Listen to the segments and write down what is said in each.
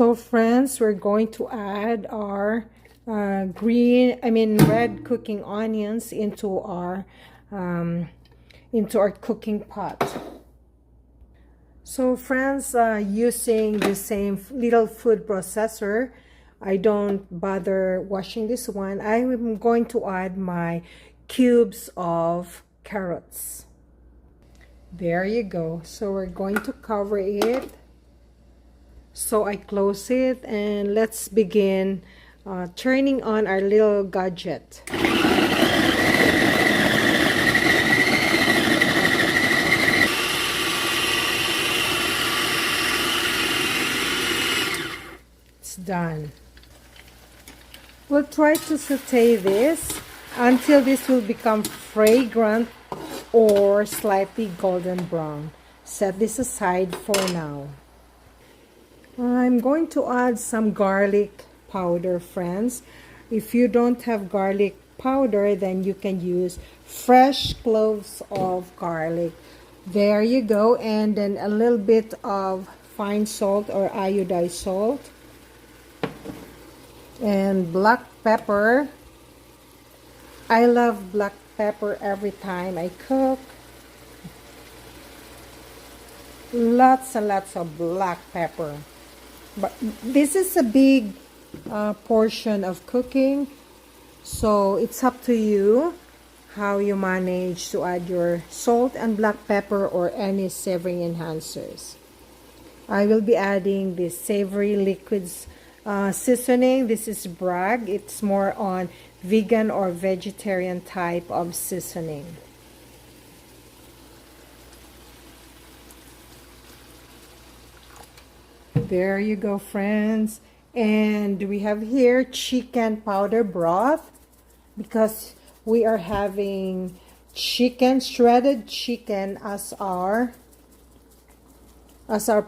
So friends, we're going to add our red cooking onions into our cooking pot. So friends, using the same little food processor, I don't bother washing this one. I'm going to add my cubes of carrots. There you go. So we're going to cover it. So I close it and let's begin turning on our little gadget. It's done. We'll try to saute this until this will become fragrant or slightly golden brown. Set this aside for now. I'm going to add some garlic powder, friends. If you don't have garlic powder, then you can use fresh cloves of garlic. There you go. And then a little bit of fine salt or iodized salt. And black pepper. I love black pepper every time I cook. Lots and lots of black pepper. But this is a big portion of cooking, so it's up to you how you manage to add your salt and black pepper or any savory enhancers. I will be adding this savory liquids seasoning. This is Bragg. It's more on vegan or vegetarian type of seasoning. There you go, friends. And we have here chicken powder broth because we are having chicken, shredded chicken as our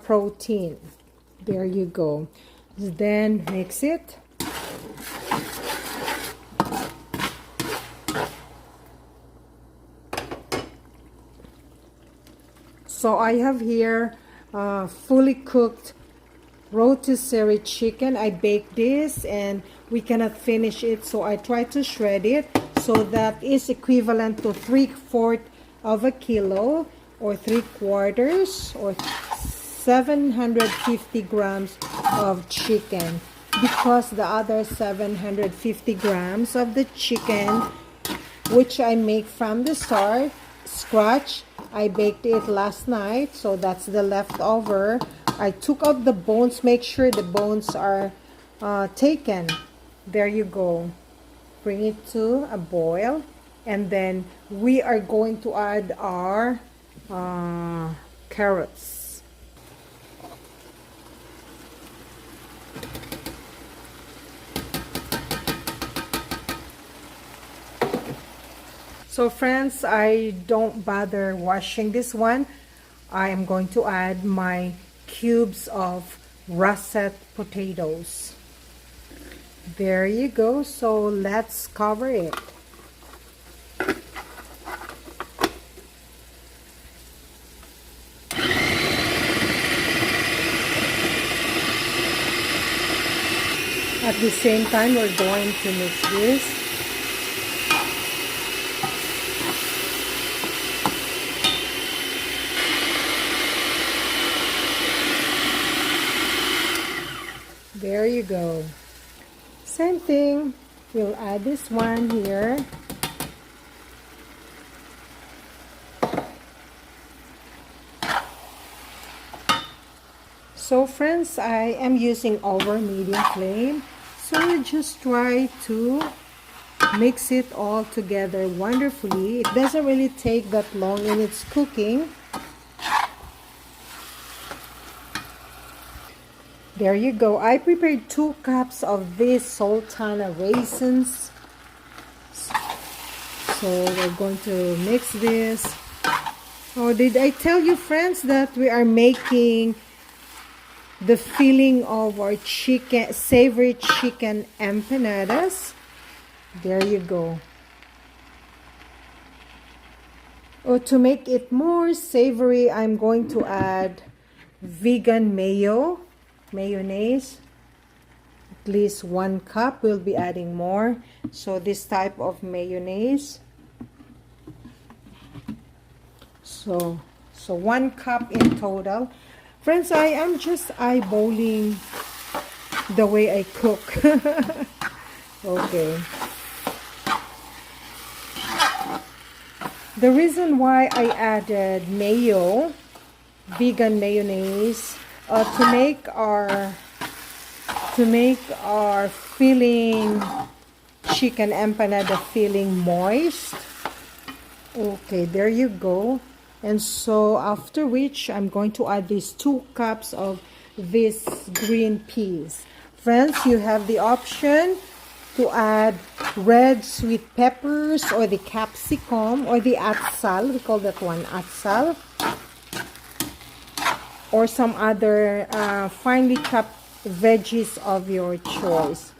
protein. There you go. Then mix it. So I have here fully cooked rotisserie chicken. I baked this and we cannot finish it, so I try to shred it. So that is equivalent to 3/4 of a kilo or 3/4 or 750 grams of chicken, because the other 750 grams of the chicken, which I make from the start, scratch, I baked it last night, so that's the leftover. I took out the bones. Make sure the bones are taken. There you go. Bring it to a boil, and then we are going to add our carrots. So friends, I don't bother washing this one. I am going to add my cubes of russet potatoes. There you go. So let's cover it. At the same time, we're going to mix this. There you go. Same thing. We'll add this one here. So friends, I am using over medium flame. So we just try to mix it all together wonderfully. It doesn't really take that long in its cooking. There you go. I prepared 2 cups of these sultana raisins. So we're going to mix this. Oh, did I tell you, friends, that we are making the filling of our chicken, savory chicken empanadas? There you go. Oh, to make it more savory, I'm going to add vegan mayo. mayonnaise. At least 1 cup. We'll be adding more. So this type of mayonnaise. So 1 cup in total. Friends, I am just eyeballing the way I cook. Okay. The reason why I added mayo, vegan mayonnaise, to make our filling, chicken empanada filling moist. Okay, there you go. And so after which I'm going to add these 2 cups of this green peas. Friends, you have the option to add red sweet peppers or the capsicum or the atsal. We call that one atsal. Or some other finely chopped veggies of your choice.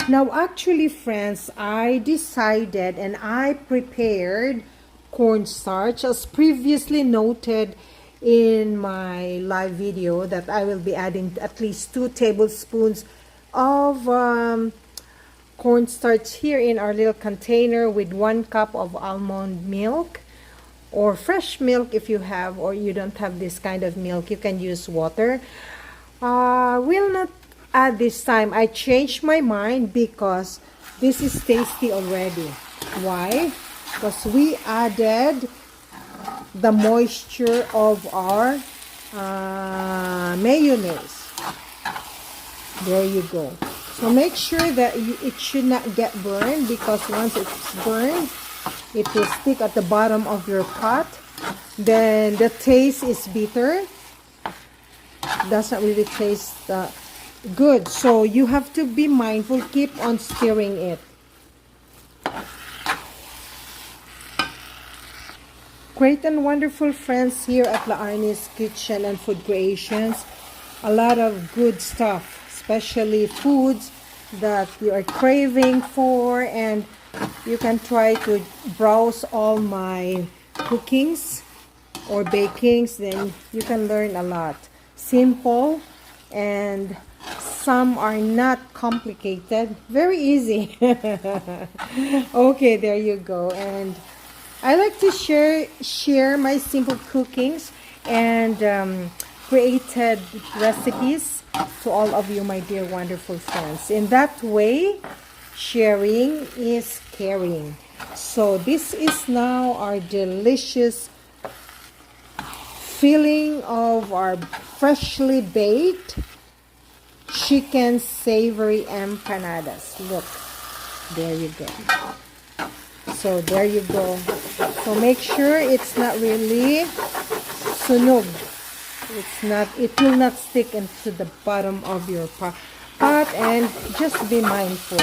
Now actually, friends, I decided and I prepared cornstarch as previously noted in my live video that I will be adding at least 2 tablespoons of cornstarch here in our little container with 1 cup of almond milk or fresh milk if you have, or you don't have this kind of milk, you can use water. Will not add this time. I changed my mind because this is tasty already. Why? Because we added the moisture of our mayonnaise. There you go. So make sure that it should not get burned, because once it's burned, it will stick at the bottom of your pot. Then the taste is bitter. Doesn't really taste good. So you have to be mindful. Keep on stirring it. Great and wonderful friends here at La Arnie's Kitchen and Food Creations. A lot of good stuff, especially foods that you are craving for, and you can try to browse all my cookings or bakings, then you can learn a lot. Simple, and some are not complicated. Very easy. Okay, there you go. And I like to share my simple cookings and created recipes to all of you, my dear wonderful friends. In that way, sharing is caring. So this is now our delicious filling of our freshly baked chicken savory empanadas. Look, there you go. So there you go. So make sure it's not really sunog. It will not stick into the bottom of your pot, and just be mindful.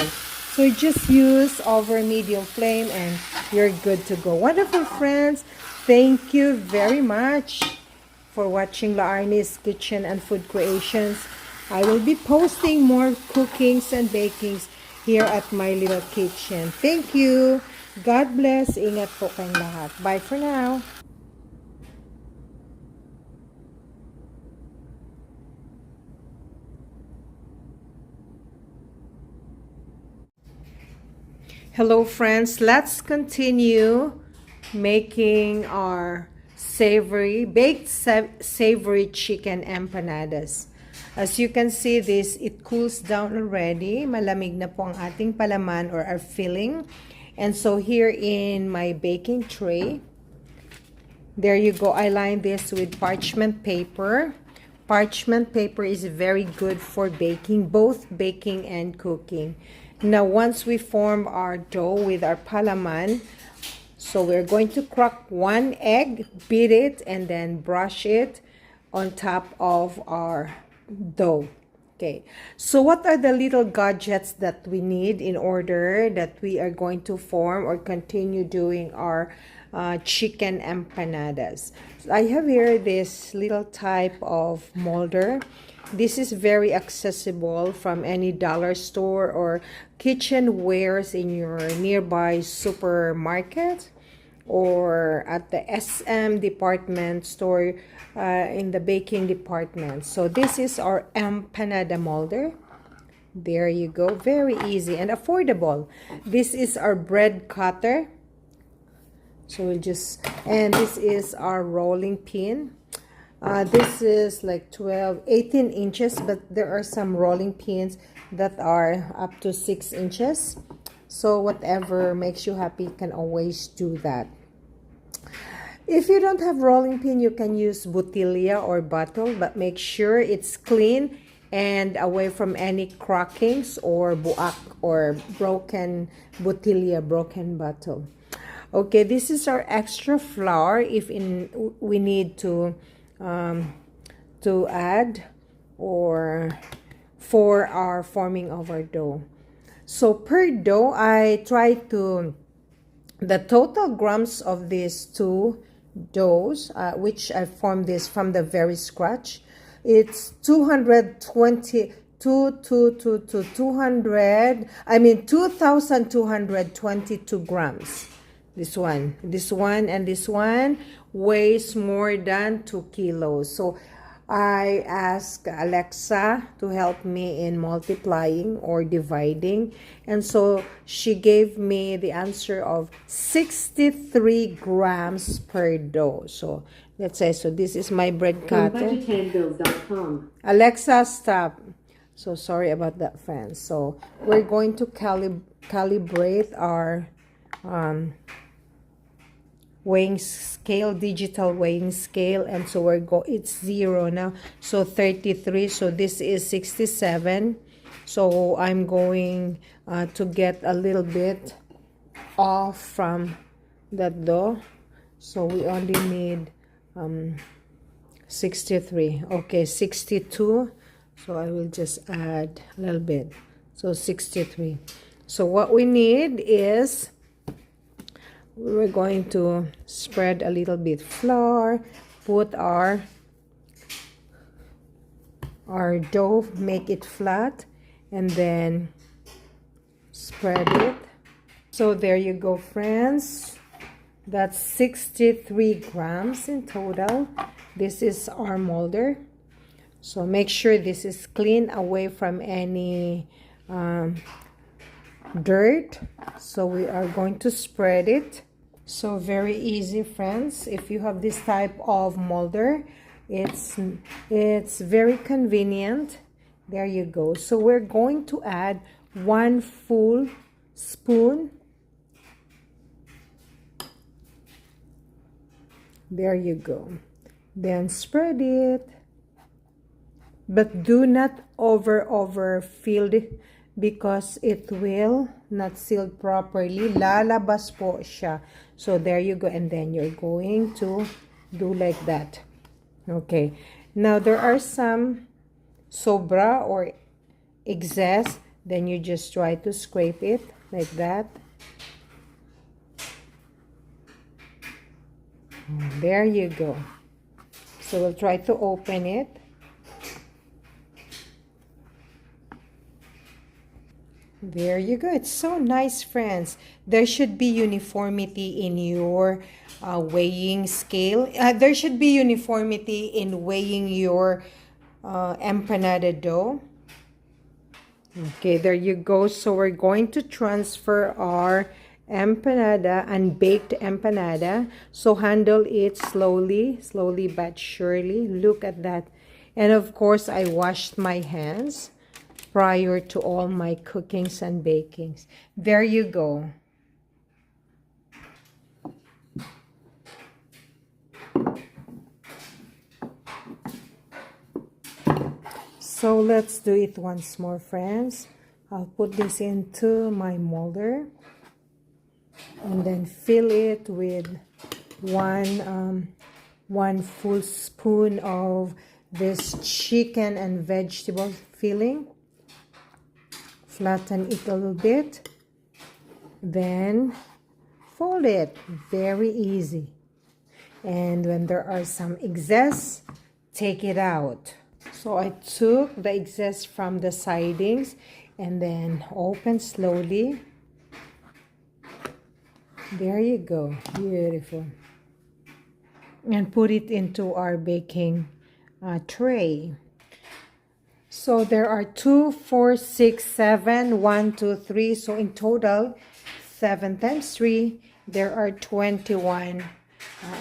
So just use over medium flame and you're good to go. Wonderful friends, thank you very much for watching La Arnie's Kitchen and Food Creations. I will be posting more cookings and bakings here at my little kitchen. Thank you. God bless. Ingat po kayong lahat. Bye for now. Hello friends, let's continue making our baked savory chicken empanadas. As you can see this, it cools down already. Malamig na po ang ating palaman or our filling. And so here in my baking tray, there you go. I line this with parchment paper. Parchment paper is very good for baking, both baking and cooking. Now, once we form our dough with our palaman, so we're going to crack 1 egg, beat it, and then brush it on top of our dough. Okay, so what are the little gadgets that we need in order that we are going to form or continue doing our chicken empanadas? So I have here this little type of molder. This is very accessible from any dollar store or kitchen wares in your nearby supermarket. or at the SM department store, in the baking department. So this is our empanada molder. There you go. Very easy and affordable. This is our bread cutter. So we'll just, and this is our rolling pin. This is like 18 inches, but there are some rolling pins that are up to 6 inches. So whatever makes you happy, you can always do that. If you don't have rolling pin, you can use botella or bottle, but make sure it's clean and away from any crackings or buak or broken botella, broken bottle. Okay, this is our extra flour if we need to add or for our forming of our dough. So per dough, I try to, the total grams of these two doughs, which I formed this from the very scratch, it's 2,222 grams. This one, and this one weighs more than 2 kilos. So I asked Alexa to help me in multiplying or dividing. And so she gave me the answer of 63 grams per dough. So let's say, so this is my bread cutter. Alexa, stop. So sorry about that, friends. So we're going to calibrate our weighing scale, digital weighing scale, and so it's 0 now, so 33, so this is 67. So I'm going to get a little bit off from that dough, so we only need 63. Okay, 62, so I will just add a little bit, so 63. So what we need is, we're going to spread a little bit flour, put our dough, make it flat, and then spread it. So there you go, friends. That's 63 grams in total. This is our molder. So make sure this is clean, away from any dirt. So we are going to spread it. So very easy, friends. If you have this type of molder, it's very convenient. There you go. So we're going to add 1 full spoon. There you go. Then spread it, but do not overfill it, because it will not seal properly. Lalabas po siya. So there you go. And then you're going to do like that. Okay. Now there are some sobra or excess. Then you just try to scrape it like that. There you go. So we'll try to open it. There you go. It's so nice, friends. There should be uniformity in your weighing scale. There should be uniformity in weighing your empanada dough. Okay, there you go. So we're going to transfer our empanada, unbaked empanada. So handle it slowly but surely. Look at that. And of course, I washed my hands prior to all my cookings and bakings. There you go. So let's do it once more, friends. I'll put this into my molder and then fill it with one full spoon of this chicken and vegetable filling. Flatten it a little bit, then fold it. Very easy. And when there are some excess, take it out. So I took the excess from the sidings and then open slowly. There you go. Beautiful. And put it into our baking tray. So there are 2, 4, 6, 7, 1, 2, 3. So in total, 7 times 3, there are 21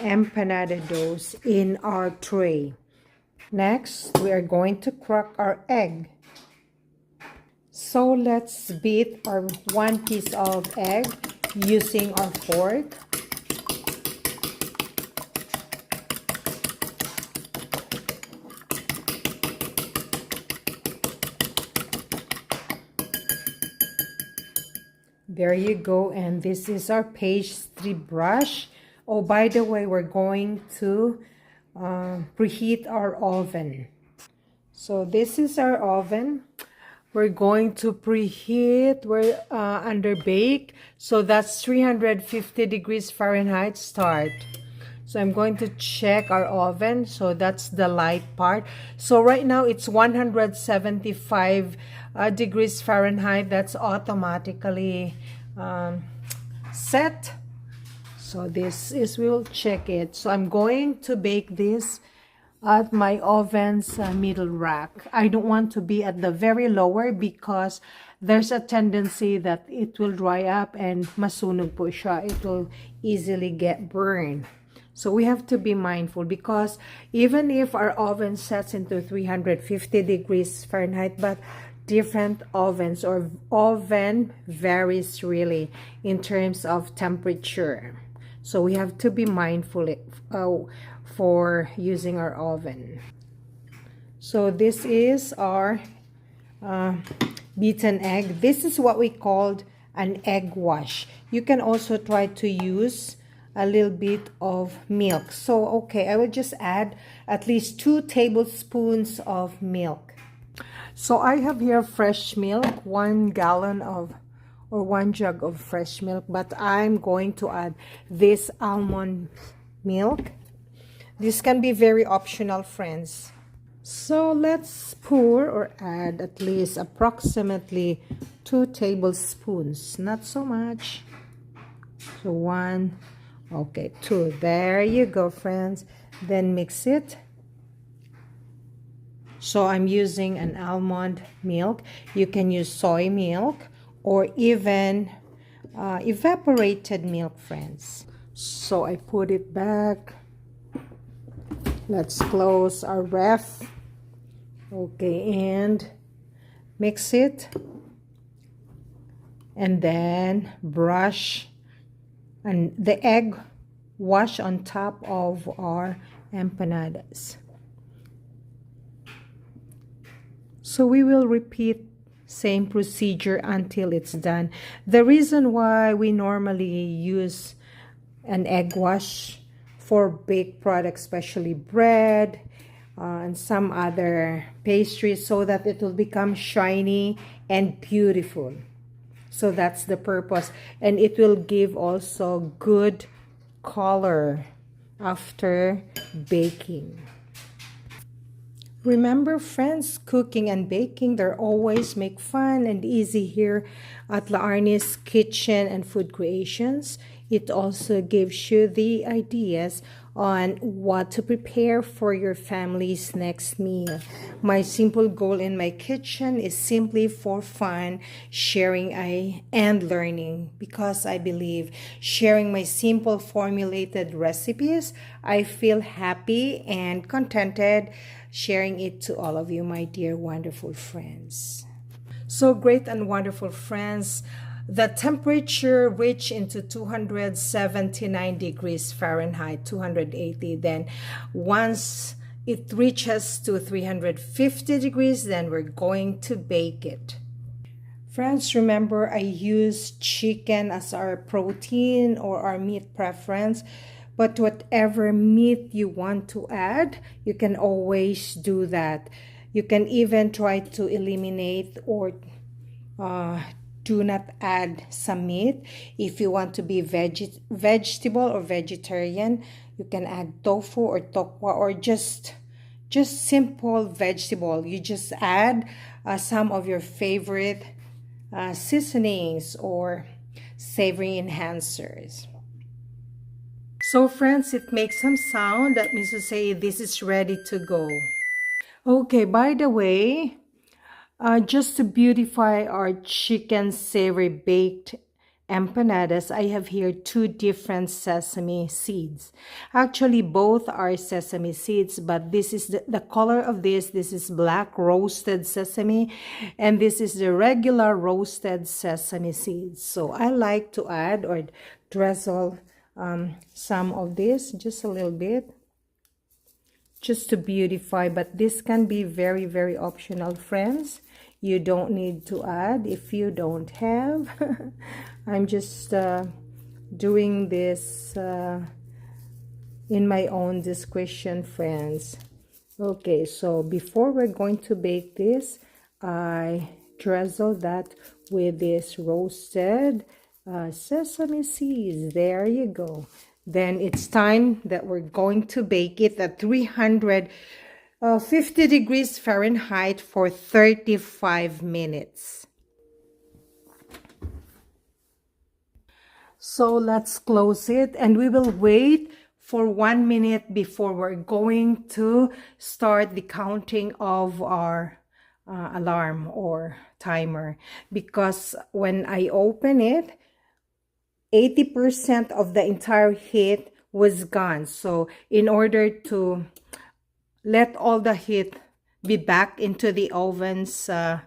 empanada doughs in our tray. Next, we are going to crack our egg. So let's beat our 1 piece of egg using our fork. There you go, and this is our pastry brush. Oh, by the way, we're going to preheat our oven. So this is our oven. We're going to preheat. We're under bake, so that's 350 degrees Fahrenheit start. So I'm going to check our oven. So that's the light part. So right now it's 175 degrees Fahrenheit. That's automatically set. So this is, we'll check it. So I'm going to bake this at my oven's middle rack. I don't want to be at the very lower because there's a tendency that it will dry up and masunog po siya. It will easily get burned. So we have to be mindful because even if our oven sets into 350 degrees Fahrenheit, but different ovens or oven varies really in terms of temperature. So we have to be mindful for using our oven. So this is our beaten egg. This is what we called an egg wash. You can also try to use a little bit of milk. So okay, I will just add at least 2 tablespoons of milk. So I have here fresh milk, 1 gallon of or 1 jug of fresh milk, but I'm going to add this almond milk. This can be very optional, friends. So let's pour or add at least approximately 2 tablespoons, not so much. So 1, okay, 2. There you go, friends. Then mix it. So I'm using an almond milk. You can use soy milk or even evaporated milk, friends. So I put it back. Let's close our ref. Okay, and mix it. And then brush and the egg wash on top of our empanadas. So we will repeat same procedure until it's done. The reason why we normally use an egg wash for baked products, especially bread and some other pastries, so that it will become shiny and beautiful. So that's the purpose, and it will give also good color after baking. Remember, friends, cooking and baking, they always make fun and easy here at La Arnie's Kitchen and Food Creations. It also gives you the ideas on what to prepare for your family's next meal. My simple goal in my kitchen is simply for fun, sharing and learning, because I believe sharing my simple formulated recipes, I feel happy and contented sharing it to all of you, my dear wonderful friends. So great and wonderful friends, the temperature reached into 279 degrees Fahrenheit, 280. Then once it reaches to 350 degrees, then we're going to bake it. Friends, remember I use chicken as our protein or our meat preference. But whatever meat you want to add, you can always do that. You can even try to eliminate or do not add some meat. If you want to be vegetable or vegetarian, you can add tofu or tokwa or just simple vegetable. You just add some of your favorite seasonings or savory enhancers. So friends, it makes some sound. That means to say this is ready to go. Okay, by the way, just to beautify our chicken savory baked empanadas, I have here two different sesame seeds. Actually, both are sesame seeds, but this is the color of this. This is black roasted sesame, and this is the regular roasted sesame seeds. So I like to add or drizzle some of this, just a little bit, just to beautify, but this can be very, very optional, friends. You don't need to add if you don't have. I'm just doing this in my own discretion, friends. Okay, so before we're going to bake this, I drizzle that with this roasted sesame seeds. There you go. Then it's time that we're going to bake it at 350 degrees Fahrenheit for 35 minutes. So let's close it and we will wait for 1 minute before we're going to start the counting of our alarm or timer, because when I open it, 80% of the entire heat was gone. So in order to let all the heat be back into the ovens, so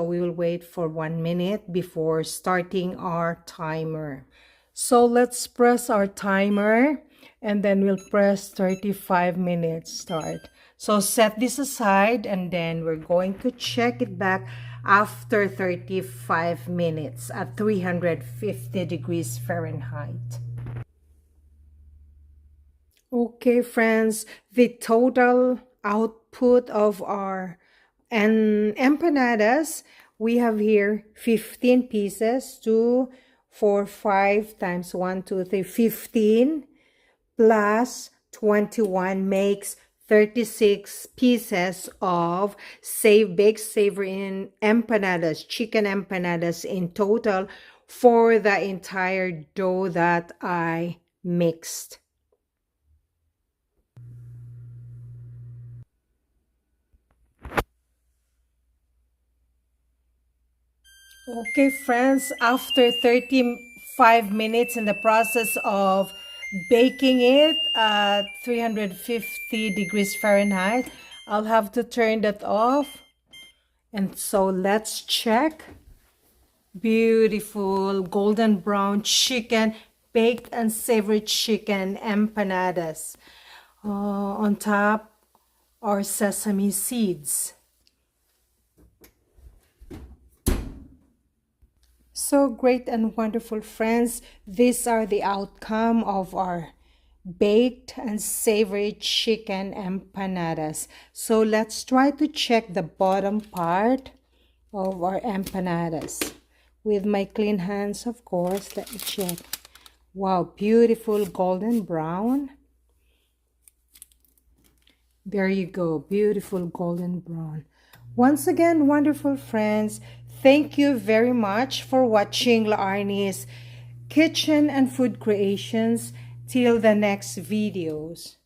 we will wait for 1 minute before starting our timer. So let's press our timer and then we'll press 35 minutes start. So set this aside and then we're going to check it back after 35 minutes at 350 degrees Fahrenheit. Okay, friends, the total output of our empanadas, we have here 15 pieces, 2, 4, 5 times 1, 2, 3, 15 plus 21 makes 36 pieces of baked savory empanadas, chicken empanadas in total for the entire dough that I mixed. Okay, friends, after 35 minutes in the process of baking it at 350 degrees Fahrenheit, I'll have to turn that off. And so let's check. Beautiful golden brown chicken, baked and savory chicken empanadas. On top are sesame seeds. So great and wonderful, friends. These are the outcome of our baked and savory chicken empanadas. So let's try to check the bottom part of our empanadas. With my clean hands, of course, let me check. Wow, beautiful golden brown. There you go, beautiful golden brown. Once again, wonderful friends, thank you very much for watching La Arnie's Kitchen and Food Creations. Till the next videos.